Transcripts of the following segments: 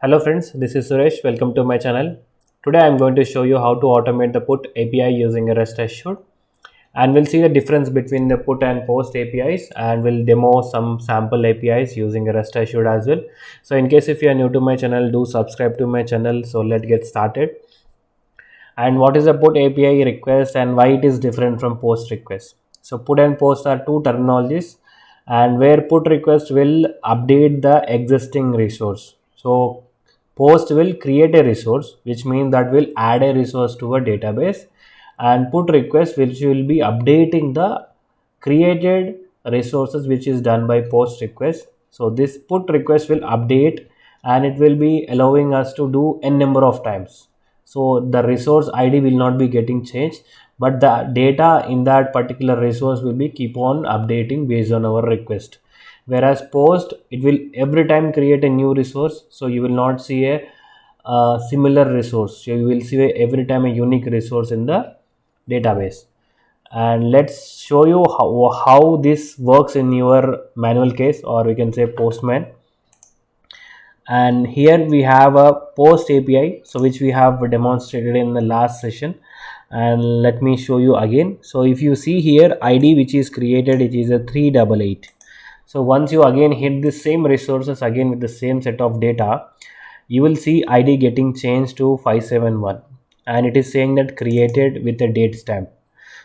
Hello friends, this is Suresh. Welcome to my channel. Today I am going to show you how to automate the put API using a REST assured, and we'll see the difference between the put and post APIs, and we'll demo some sample APIs using a REST assured as well. So in case if you are new to my channel, do subscribe to my channel. So let's get started. And what is a put API request and why it is different from post request? So put and post are two terminologies, and where put request will update the existing resource. So post will create a resource, which means that will add a resource to a database, and put request which will be updating the created resources, which is done by post request. So this put request will update, and it will be allowing us to do n number of times. So the resource id will not be getting changed, but the data in that particular resource will be keep on updating based on our request. Whereas post, it will every time create a new resource, so you will not see a similar resource. So you will see every time a unique resource in the database. And let's show you how this works in your manual case, or we can say postman. And here we have a post API, so which we have demonstrated in the last session, and let me show you again. So if you see here, id which is created, it is a 388. So once you again hit the same resources again with the same set of data, you will see id getting changed to 571, and it is saying that created with a date stamp.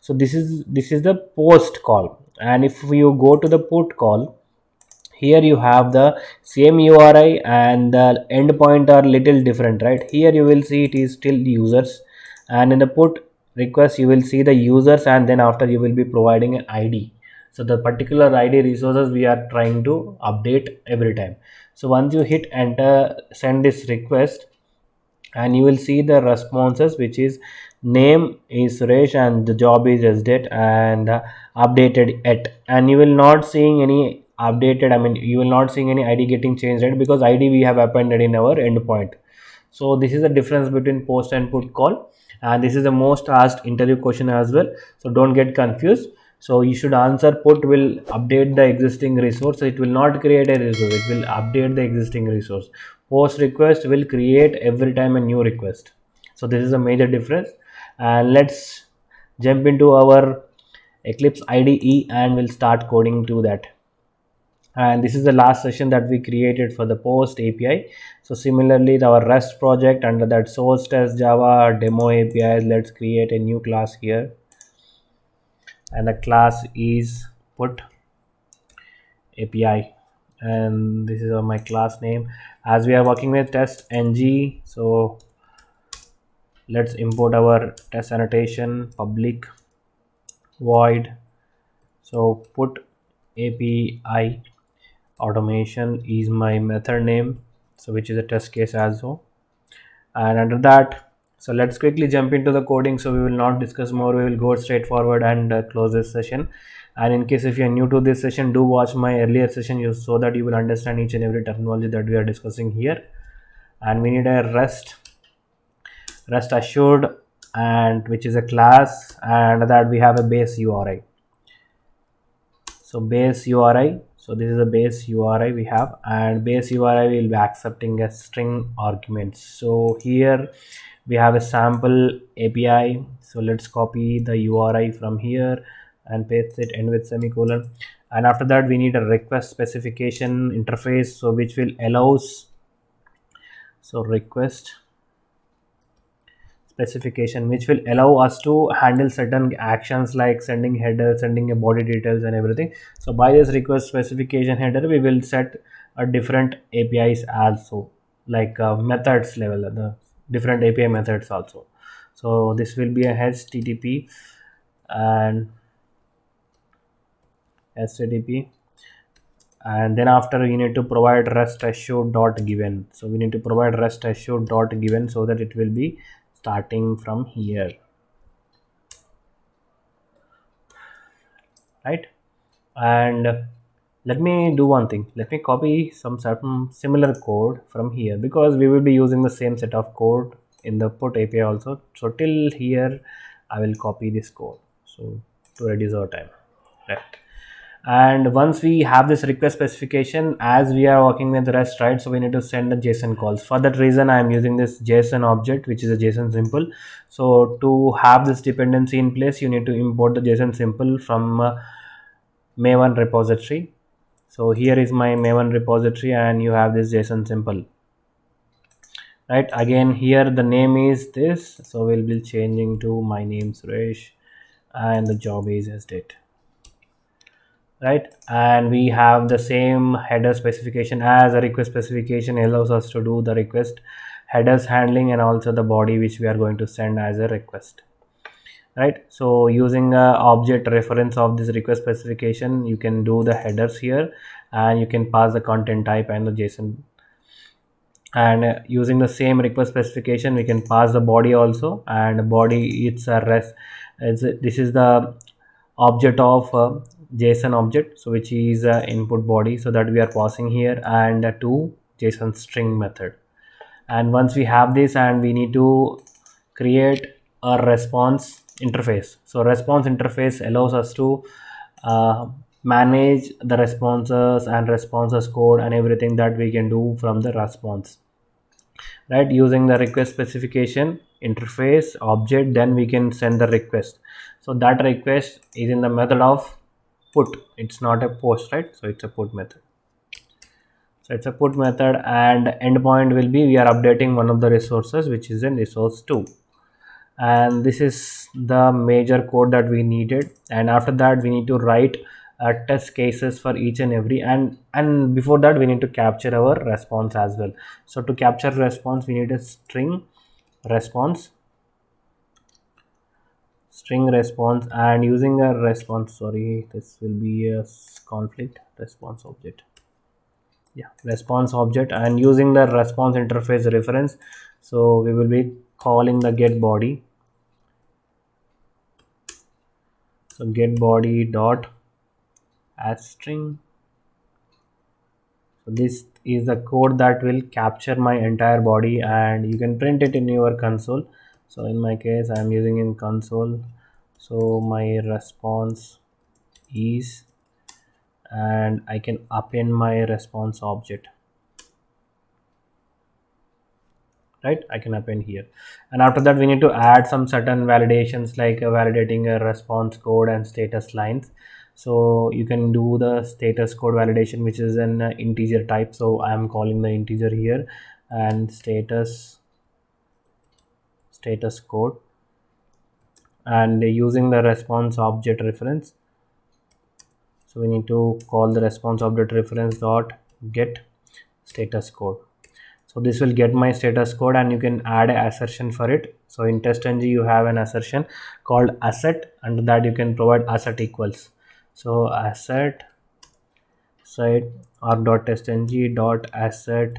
So this is the post call. And if you go to the put call, here you have the same URI, and the endpoint are little different, right? Here you will see it is still users, and in the put request you will see the users, and then after you will be providing an ID. So the particular ID resources we are trying to update every time. So once you hit enter, send this request, and you will see the responses, which is name is Suresh and the job is SDate and updated at, and you will not seeing any updated, you will not seeing any ID getting changed, right? Because ID we have appended in our endpoint. So this is the difference between post and put call, and this is the most asked interview question as well, so don't get confused. So you should answer put will update the existing resource, so it will not create a resource, it will update the existing resource. Post request will create every time a new request. So this is a major difference. And let's jump into our Eclipse IDE, and we'll start coding to that. And this is the last session that we created for the post API. So similarly, our REST project under that source test Java demo APIs, let's create a new class here, and the class is put API, and this is my class name. As we are working with test ng, so let's import our test annotation public void. So put API automation is my method name, so which is a test case as well. And under that, so let's quickly jump into the coding. So we will not discuss more, we will go straight forward and close this session. And in case if you are new to this session, do watch my earlier session so that you will understand each and every terminology that we are discussing here. And we need a rest assured, and which is a class, and that we have a base URI. So base URI, so this is a base URI we have, and base URI will be accepting a string arguments. So here we have a sample API, so let's copy the URI from here and paste it in with semicolon. And after that we need a request specification interface, so which will allows, so request specification which will allow us to handle certain actions like sending header, sending a body details and everything. So by this request specification header, we will set a different APIs also, like methods level, the different API methods also. So this will be a HTTP and HTTP, and then after you need to provide rest assured dot given. So we need to provide rest assured dot given, so that it will be starting from here, right? And let me do one thing, let me copy some certain similar code from here, because we will be using the same set of code in the put API also. So till here I will copy this code, so to reduce our time, right? And once we have this request specification, as we are working with REST, right, so we need to send the JSON calls. For that reason, I am using this JSON object, which is a JSON simple. So to have this dependency in place, you need to import the JSON simple from Maven repository. So here is my Maven repository, and you have this JSON simple, right? Again, here the name is this, so we'll be changing to my name Suresh, and the job is as date, right? And we have the same header specification as a request specification allows us to do the request headers handling and also the body which we are going to send as a request, right? So using a object reference of this request specification, you can do the headers here, and you can pass the content type and the JSON. And using the same request specification, we can pass the body also, and body, it's a rest, this is the object of JSON object, so which is input body, so that we are passing here, and to JSON string method. And once we have this, and we need to create a response interface. So response interface allows us to manage the responses and responses code and everything that we can do from the response, right? Using the request specification interface object, then we can send the request. So that request is in the method of put, it's not a post, right? So it's a put method. So it's a put method, and endpoint will be, we are updating one of the resources, which is in resource 2. And this is the major code that we needed. And after that, we need to write test cases for each and every, and before that, we need to capture our response as well. So to capture response, we need a string response, and using a response, sorry, this will be a conflict response object, yeah, response object, and using the response interface reference, so we will be calling the get body. So get body dot add string. So this is the code that will capture my entire body, and you can print it in your console. So in my case, I am using in console. So my response is, and I can append my response object, right? I can append here. And after that, we need to add some certain validations, like validating a response code and status lines. So you can do the status code validation, which is an integer type, so I am calling the integer here, and status code, and using the response object reference. So we need to call the response object reference dot get status code. So this will get my status code, and you can add an assertion for it. So in testng, you have an assertion called asset, and that you can provide asset equals. So asset site arg.testng dot asset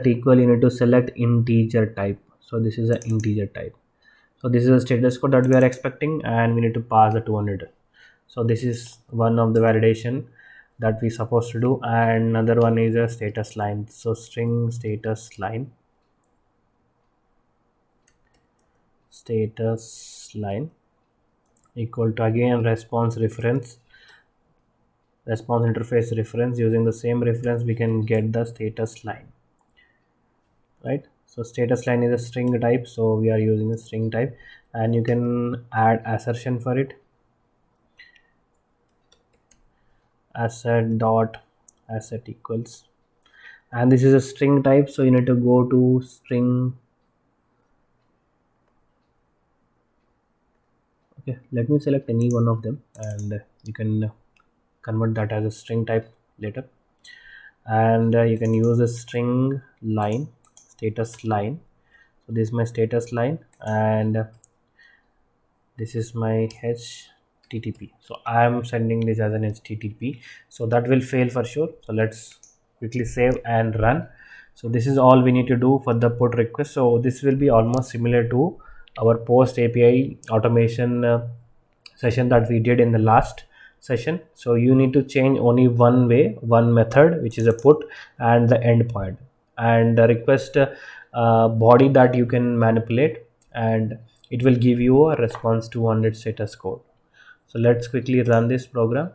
equal, you need to select integer type. So this is an integer type. So this is a status code that we are expecting, and we need to pass the 200. So this is one of the validation that we supposed to do, and another one is a status line. So string status line equal to, again, response interface reference. Using the same reference, we can get the status line, right? So status line is a string type, so we are using a string type, and you can add assertion for it, asset equals, and this is a string type, so you need to go to string. Okay, let me select any one of them, and you can convert that as a string type later. And you can use a string line, status line. So this is my status line, and this is my HTTP. So I am sending this as an HTTP, so that will fail for sure. So let's quickly save and run. So this is all we need to do for the put request. So this will be almost similar to our post API automation session that we did in the last session. So you need to change only one method, which is a put, and the endpoint, and the request body that you can manipulate, and it will give you a response 200 status code. So let's quickly run this program,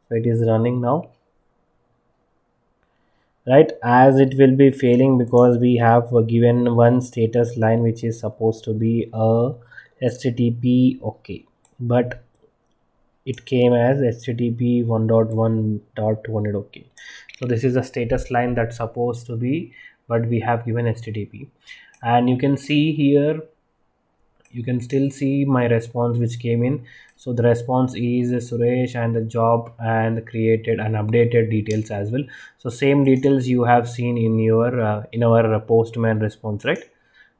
So it is running now, right? As it will be failing because we have given one status line which is supposed to be a HTTP okay, but it came as HTTP 1.1.1 okay. So this is a status line that's supposed to be, but we have given HTTP. And you can see here, you can still see my response which came in. So the response is Suresh and the job and created and updated details as well. So same details you have seen in your in our postman response, right?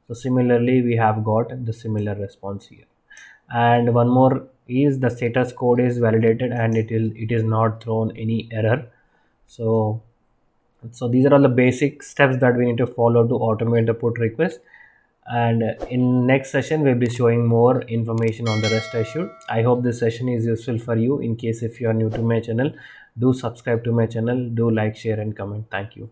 So similarly we have got the similar response here. And one more is the status code is validated and it is not thrown any error. So these are all the basic steps that we need to follow to automate the put request. And in next session we'll be showing more information on the rest assured. I hope this session is useful for you. In case if you are new to my channel, do subscribe to my channel, do like, share and comment. Thank you.